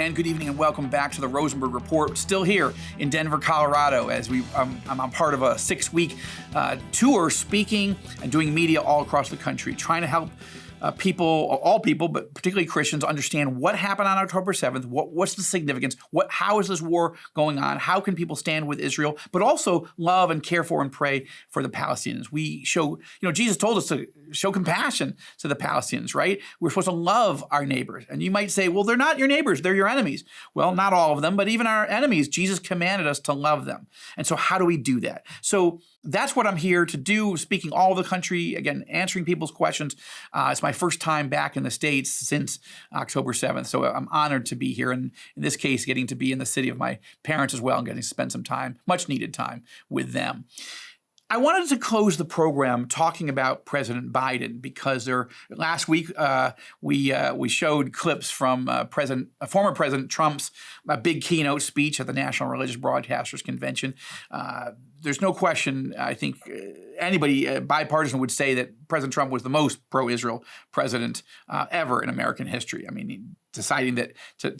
And good evening and welcome back to the Rosenberg Report. Still here in Denver, Colorado, as I'm part of a 6-week tour speaking and doing media all across the country, trying to help all people, but particularly Christians, understand what happened on October 7th, what's the significance, how is this war going on, how can people stand with Israel, but also love and care for and pray for the Palestinians. We show, Jesus told us to show compassion to the Palestinians, right? We're supposed to love our neighbors. And you might say, well, they're not your neighbors, they're your enemies. Well, not all of them, but even our enemies, Jesus commanded us to love them. And so how do we do that? So that's what I'm here to do, speaking all over the country, again, answering people's questions. It's my first time back in the States since October 7th, so I'm honored to be here, and in this case, getting to be in the city of my parents as well and getting to spend some time, much needed time, with them. I wanted to close the program talking about President Biden because last week we showed clips from former President Trump's big keynote speech at the National Religious Broadcasters Convention. There's no question, I think anybody bipartisan would say that President Trump was the most pro-Israel president ever in American history. I mean, deciding that to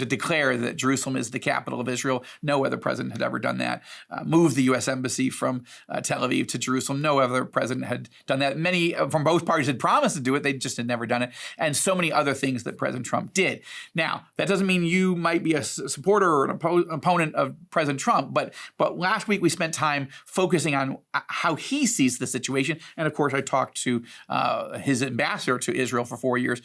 declare that Jerusalem is the capital of Israel. No other president had ever done that. Moved the U.S. Embassy from Tel Aviv to Jerusalem. No other president had done that. Many from both parties had promised to do it. They just had never done it. And so many other things that President Trump did. Now, that doesn't mean you might be a supporter or an opponent of President Trump, but last week we spent time focusing on how he sees the situation. And of course, I talked to his ambassador to Israel for 4 years,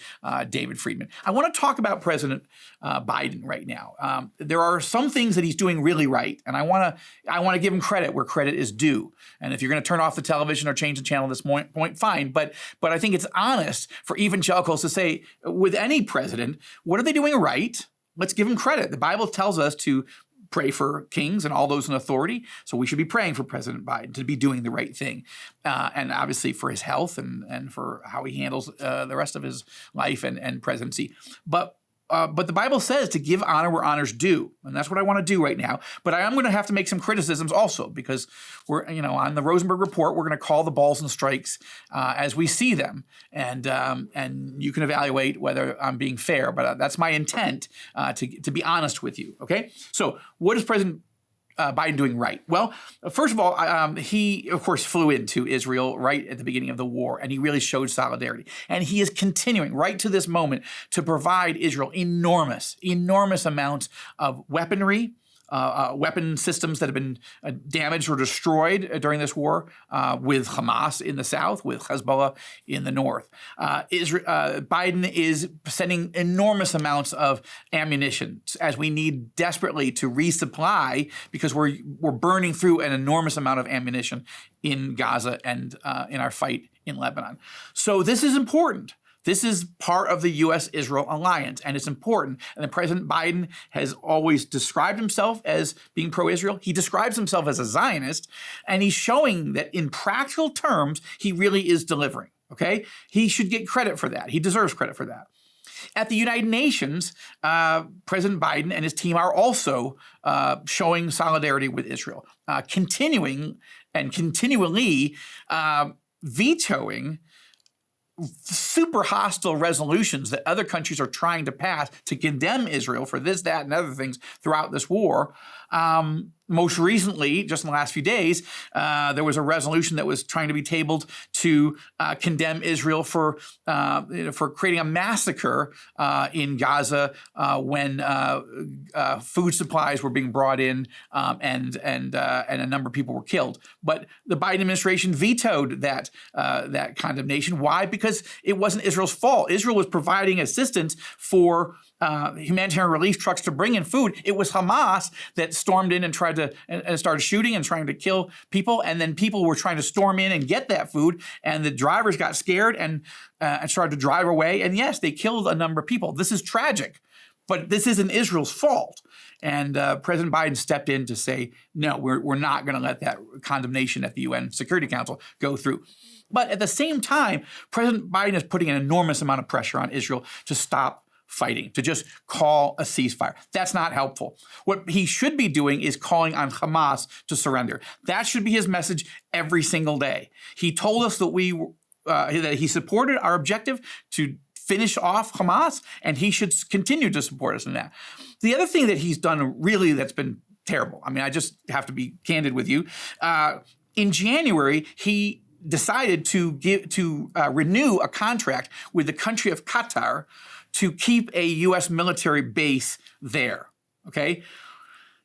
David Friedman. I want to talk about President Biden right now. There are some things that he's doing really right, and I want to give him credit where credit is due. And if you're going to turn off the television or change the channel at this point, fine. But I think it's honest for evangelicals to say, with any president, what are they doing right? Let's give them credit. The Bible tells us to pray for kings and all those in authority. So we should be praying for President Biden to be doing the right thing. And obviously for his health and for how he handles the rest of his life and presidency. But the Bible says to give honor where honor's due. And that's what I want to do right now. But I am going to have to make some criticisms also because we're, on the Rosenberg Report, we're going to call the balls and strikes as we see them. And you can evaluate whether I'm being fair, but that's my intent to be honest with you. Okay. So what is President Biden doing right? Well, first of all, he, of course, flew into Israel right at the beginning of the war, and he really showed solidarity. And he is continuing right to this moment to provide Israel enormous amounts of weaponry, weapon systems that have been damaged or destroyed during this war with Hamas in the south, with Hezbollah in the north. Biden is sending enormous amounts of ammunition as we need desperately to resupply because we're burning through an enormous amount of ammunition in Gaza and in our fight in Lebanon. So this is important. This is part of the U.S.-Israel alliance, and it's important. And President Biden has always described himself as being pro-Israel. He describes himself as a Zionist, and he's showing that in practical terms, he really is delivering, okay? He should get credit for that. He deserves credit for that. At the United Nations, President Biden and his team are also showing solidarity with Israel, continuing and continually vetoing super hostile resolutions that other countries are trying to pass to condemn Israel for this, that, and other things throughout this war. Most recently, just in the last few days, there was a resolution that was trying to be tabled to condemn Israel for creating a massacre in Gaza when food supplies were being brought in and a number of people were killed. But the Biden administration vetoed that condemnation. Why? Because it wasn't Israel's fault. Israel was providing assistance for humanitarian relief trucks to bring in food. It was Hamas that stormed in and started shooting and trying to kill people. And then people were trying to storm in and get that food. And the drivers got scared and started to drive away. And yes, they killed a number of people. This is tragic, but this isn't Israel's fault. And President Biden stepped in to say, no, we're not going to let that condemnation at the UN Security Council go through. But at the same time, President Biden is putting an enormous amount of pressure on Israel to stop fighting, to just call a ceasefire. That's not helpful. What he should be doing is calling on Hamas to surrender. That should be his message every single day. He told us that he supported our objective to finish off Hamas, and he should continue to support us in that. The other thing that he's done really that's been terrible, I mean, I just have to be candid with you. In January, he decided to renew a contract with the country of Qatar to keep a U.S. military base there, okay?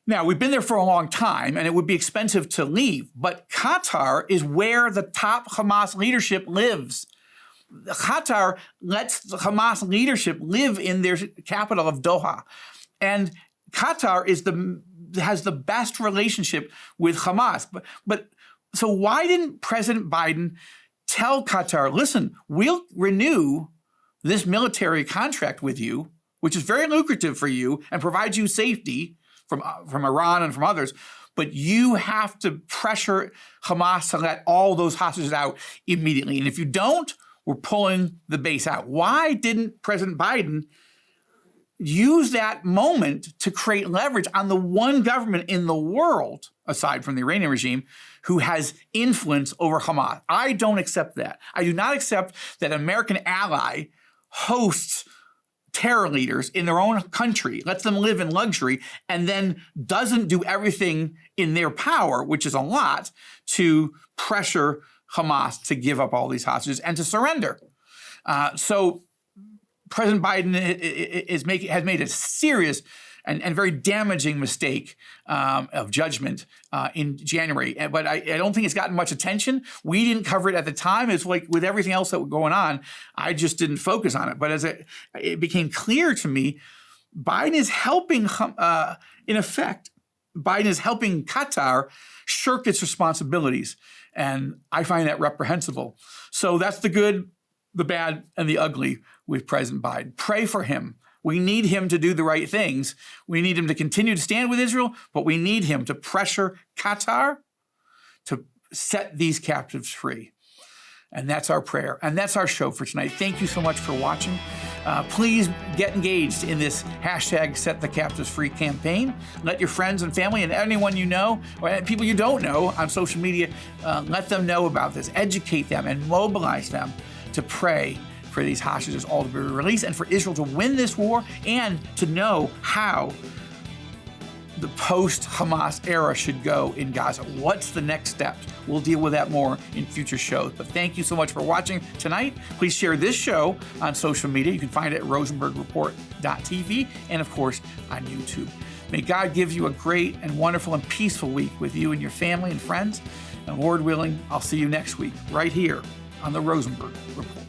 Now, we've been there for a long time, and it would be expensive to leave, but Qatar is where the top Hamas leadership lives. Qatar lets the Hamas leadership live in their capital of Doha. And Qatar has the best relationship with Hamas. But so why didn't President Biden tell Qatar, listen, we'll renew this military contract with you, which is very lucrative for you and provides you safety from Iran and from others, but you have to pressure Hamas to let all those hostages out immediately. And if you don't, we're pulling the base out. Why didn't President Biden use that moment to create leverage on the one government in the world, aside from the Iranian regime, who has influence over Hamas? I don't accept that. I do not accept that an American ally hosts terror leaders in their own country, lets them live in luxury, and then doesn't do everything in their power, which is a lot, to pressure Hamas to give up all these hostages and to surrender. So President Biden has made a serious and very damaging mistake of judgment in January. But I don't think it's gotten much attention. We didn't cover it at the time. It's like with everything else that was going on, I just didn't focus on it. But as it became clear to me, Biden is helping, in effect, Biden is helping Qatar shirk its responsibilities. And I find that reprehensible. So that's the good, the bad, and the ugly with President Biden. Pray for him. We need him to do the right things. We need him to continue to stand with Israel, but we need him to pressure Qatar to set these captives free. And that's our prayer. And that's our show for tonight. Thank you so much for watching. Please get engaged in this hashtag Set the Captives Free campaign. Let your friends and family and anyone you know, or people you don't know on social media, let them know about this. Educate them and mobilize them to pray for these hostages all to be released and for Israel to win this war and to know how the post-Hamas era should go in Gaza. What's the next steps? We'll deal with that more in future shows. But thank you so much for watching tonight. Please share this show on social media. You can find it at rosenbergreport.tv and, of course, on YouTube. May God give you a great and wonderful and peaceful week with you and your family and friends. And Lord willing, I'll see you next week right here on the Rosenberg Report.